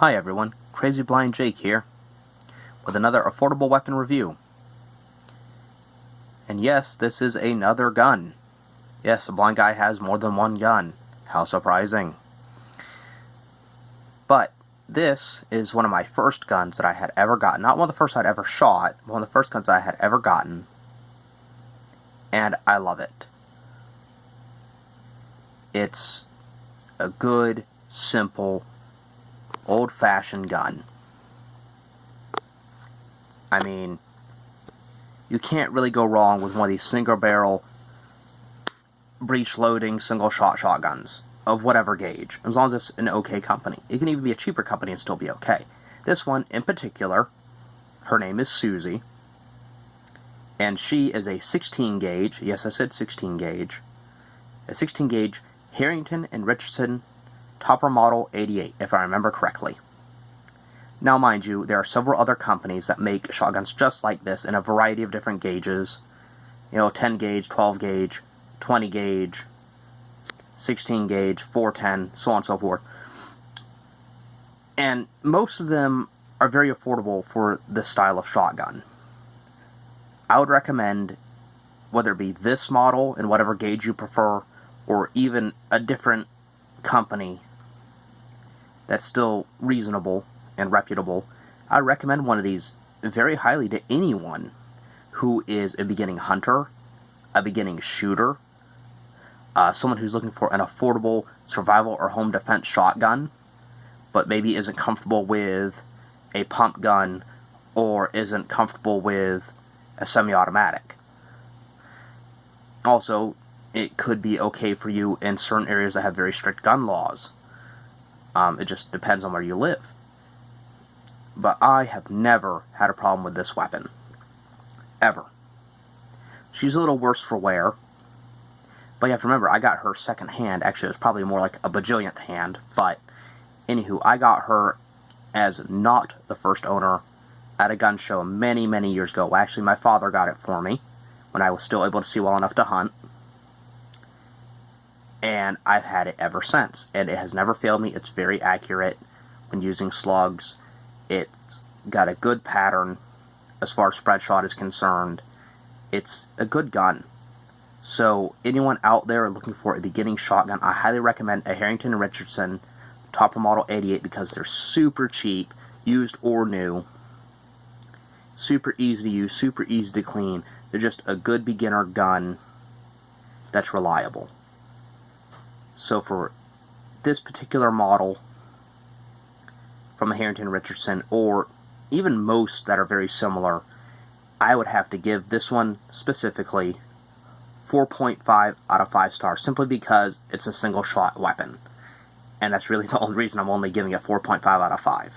Hi everyone, Crazy Blind Jake here, with another affordable weapon review. And yes, this is another gun. Yes, a blind guy has more than one gun. How surprising. But this is one of my first guns that I had ever gotten. Not one of the first I'd ever shot, but one of the first guns I had ever gotten. And I love it. It's a good, simple, old-fashioned gun. I mean, you can't really go wrong with one of these single-barrel, breech-loading, single-shot shotguns of whatever gauge, as long as it's an okay company. It can even be a cheaper company and still be okay. This one, in particular, her name is Susie, and she is a 16-gauge, yes, I said 16-gauge, a 16-gauge Harrington and Richardson Topper Model 88, if I remember correctly. Now, mind you, there are several other companies that make shotguns just like this in a variety of different gauges. You know, 10 gauge, 12 gauge, 20 gauge, 16 gauge, 410, so on and so forth. And most of them are very affordable for this style of shotgun. I would recommend, whether it be this model in whatever gauge you prefer, or even a different company that's still reasonable and reputable, I recommend one of these very highly to anyone who is a beginning hunter, a beginning shooter, someone who's looking for an affordable survival or home defense shotgun, but maybe isn't comfortable with a pump gun or isn't comfortable with a semi-automatic. Also, it could be okay for you in certain areas that have very strict gun laws. It just depends on where you live. But I have never had a problem with this weapon. Ever. She's a little worse for wear. But you have to remember, I got her second hand. Actually, it was probably more like a bajillionth hand. But, anywho, I got her as not the first owner at a gun show many, many years ago. Actually, my father got it for me when I was still able to see well enough to hunt. And I've had it ever since, and it has never failed me. It's very accurate when using slugs. It's got a good pattern as far as spread shot is concerned. It's a good gun. So anyone out there looking for a beginning shotgun, I highly recommend a Harrington and Richardson Topper Model 88 because they're super cheap, used or new. Super easy to use, super easy to clean. They're just a good beginner gun that's reliable. So for this particular model from a Harrington Richardson, or even most that are very similar, I would have to give this one specifically 4.5 out of 5 stars, simply because it's a single shot weapon. And that's really the only reason I'm only giving it 4.5 out of 5.